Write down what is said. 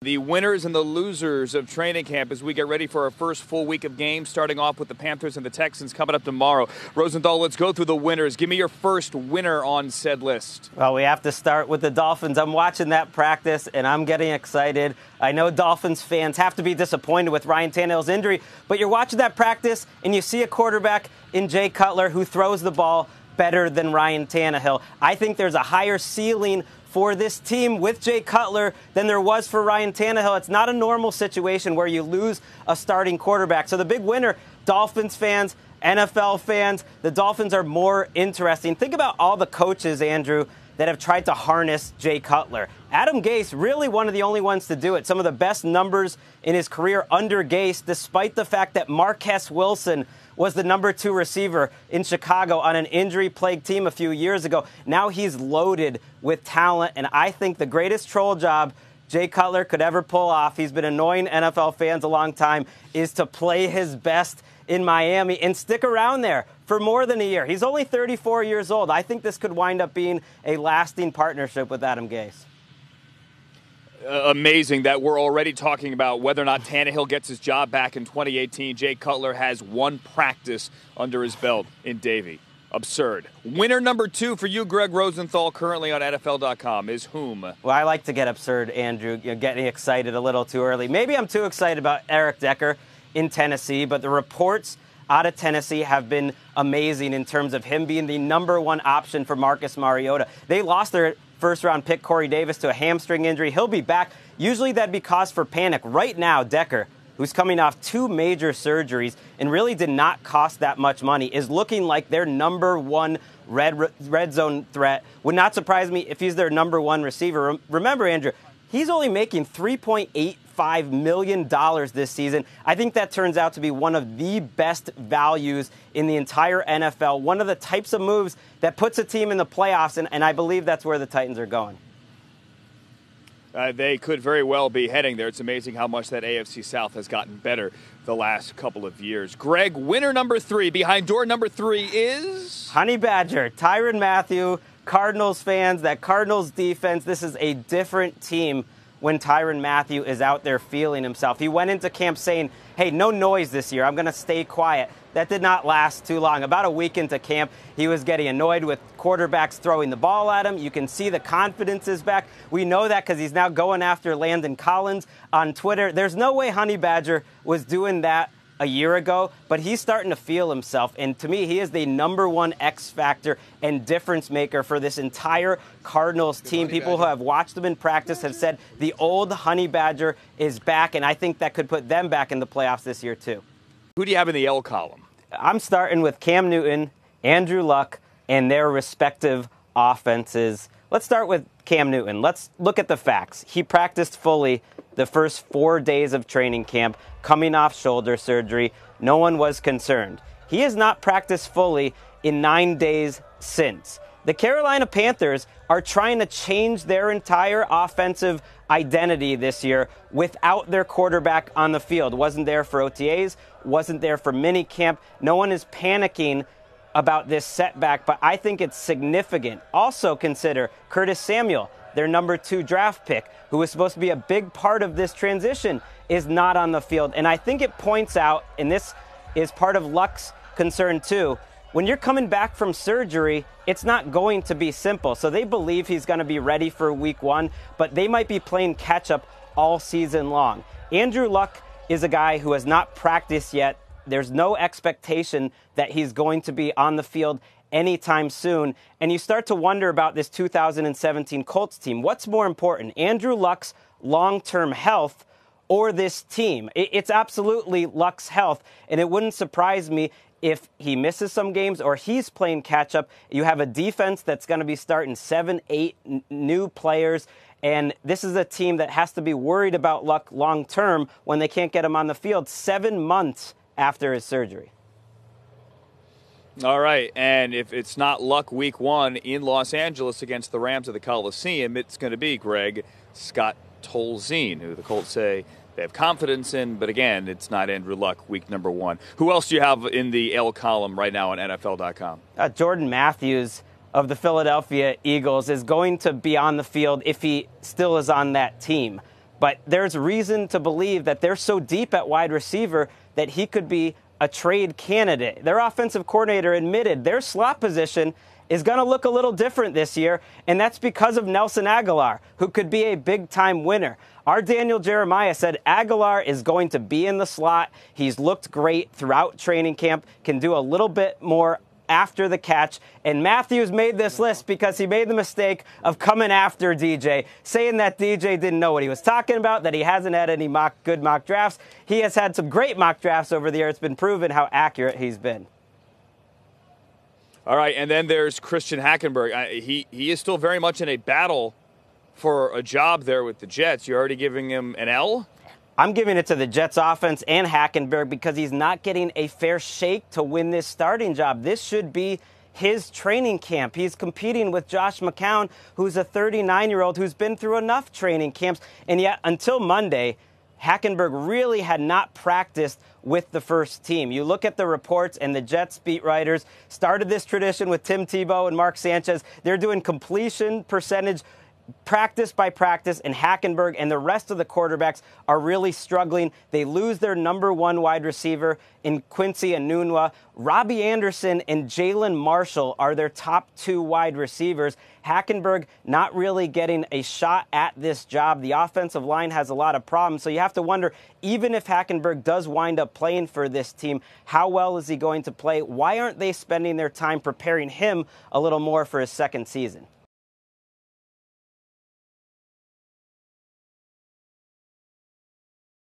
The winners and the losers of training camp as we get ready for our first full week of games, starting off with the Panthers and the Texans coming up tomorrow. Rosenthal, let's go through the winners. Give me your first winner on said list. Well, we have to start with the Dolphins. I'm watching that practice, and I'm getting excited. I know Dolphins fans have to be disappointed with Ryan Tannehill's injury, but you're watching that practice, and you see a quarterback in Jay Cutler who throws the ball better than Ryan Tannehill. I think there's a higher ceiling for this team with Jay Cutler than there was for Ryan Tannehill. It's not a normal situation where you lose a starting quarterback. So the big winner, Dolphins fans, NFL fans, the Dolphins are more interesting. Think about all the coaches, Andrew, that have tried to harness Jay Cutler. Adam Gase, really one of the only ones to do it. Some of the best numbers in his career under Gase, despite the fact that Marquess Wilson was the number 2 receiver in Chicago on an injury-plagued team a few years ago. Now he's loaded with talent, and I think the greatest troll job Jay Cutler could ever pull off, he's been annoying NFL fans a long time, is to play his best in Miami and stick around there for more than a year. He's only 34 years old. I think this could wind up being a lasting partnership with Adam Gase. Amazing that we're already talking about whether or not Tannehill gets his job back in 2018. Jay Cutler has one practice under his belt in Davie. Absurd. Winner number 2 for you, Greg Rosenthal, currently on NFL.com, is whom? Well, I like to get absurd, Andrew. You're getting excited a little too early. Maybe I'm too excited about Eric Decker in Tennessee, but the reports out of Tennessee have been amazing in terms of him being the number 1 option for Marcus Mariota. They lost their first-round pick Corey Davis to a hamstring injury. He'll be back. Usually that'd be cause for panic. Right now, Decker, who's coming off 2 major surgeries and really did not cost that much money, is looking like their number 1 red zone threat. Would not surprise me if he's their number 1 receiver. Remember, Andrew, he's only making $3.85 million this season. I think that turns out to be one of the best values in the entire NFL, one of the types of moves that puts a team in the playoffs, and I believe that's where the Titans are going. They could very well be heading there. It's amazing how much that AFC South has gotten better the last couple of years. Greg, winner number 3, behind door number 3 is? Honey Badger, Tyrann Mathieu, Cardinals fans, that Cardinals defense, this is a different team when Tyrann Mathieu is out there feeling himself. He went into camp saying, hey, no noise this year. I'm going to stay quiet. That did not last too long. About a week into camp, he was getting annoyed with quarterbacks throwing the ball at him. You can see the confidence is back. We know that because he's now going after Landon Collins on Twitter. There's no way Honey Badger was doing that a year ago, but he's starting to feel himself. And to me, he is the number 1 X factor and difference maker for this entire Cardinals team. People who have watched him in practice have said the old Honey Badger is back, and I think that could put them back in the playoffs this year too. Who do you have in the L column? I'm starting with Cam Newton, Andrew Luck, and their respective offenses. Let's start with Cam Newton. Let's look at the facts. He practiced fully the first 4 days of training camp, coming off shoulder surgery. No one was concerned. He has not practiced fully in 9 days since. The Carolina Panthers are trying to change their entire offensive identity this year without their quarterback on the field. Wasn't there for OTAs, wasn't there for minicamp. No one is panicking about this setback, but I think it's significant. Also consider Curtis Samuel, their number 2 draft pick, who was supposed to be a big part of this transition, is not on the field. And I think it points out, and this is part of Luck's concern too, when you're coming back from surgery, it's not going to be simple. So they believe he's going to be ready for week 1, but they might be playing catch-up all season long. Andrew Luck is a guy who has not practiced yet. There's no expectation that he's going to be on the field anytime soon. And you start to wonder about this 2017 Colts team. What's more important, Andrew Luck's long-term health or this team? It's absolutely Luck's health, and it wouldn't surprise me if he misses some games or he's playing catch-up. You have a defense that's going to be starting 7, 8 new players, and this is a team that has to be worried about Luck long-term when they can't get him on the field 7 months after his surgery. All right, and if it's not Luck week 1 in Los Angeles against the Rams at the Coliseum, it's going to be, Greg, Scott Tolzien, who the Colts say they have confidence in, but again, it's not Andrew Luck week number 1. Who else do you have in the L column right now on NFL.com? Jordan Matthews of the Philadelphia Eagles is going to be on the field if he still is on that team. But there's reason to believe that they're so deep at wide receiver that he could be a trade candidate. Their offensive coordinator admitted their slot position is going to look a little different this year, and that's because of Nelson Aguilar, who could be a big-time winner. Our Daniel Jeremiah said Aguilar is going to be in the slot. He's looked great throughout training camp, can do a little bit more after the catch, and Matthews made this list because he made the mistake of coming after DJ, saying that DJ didn't know what he was talking about, that he hasn't had any good mock drafts. He has had some great mock drafts over the year. It's been proven how accurate he's been. All right, and then there's Christian Hackenberg. He is still very much in a battle for a job there with the Jets. You're already giving him an L? I'm giving it to the Jets offense and Hackenberg because he's not getting a fair shake to win this starting job. This should be his training camp. He's competing with Josh McCown, who's a 39-year-old who's been through enough training camps. And yet, until Monday, Hackenberg really had not practiced with the first team. You look at the reports, and the Jets beat writers started this tradition with Tim Tebow and Mark Sanchez. They're doing completion percentage practice by practice, and Hackenberg and the rest of the quarterbacks are really struggling. They lose their number one wide receiver in Quincy Enunwa. Robbie Anderson and Jalen Marshall are their top two wide receivers. Hackenberg not really getting a shot at this job. The offensive line has a lot of problems, so you have to wonder, even if Hackenberg does wind up playing for this team, how well is he going to play? Why aren't they spending their time preparing him a little more for his second season?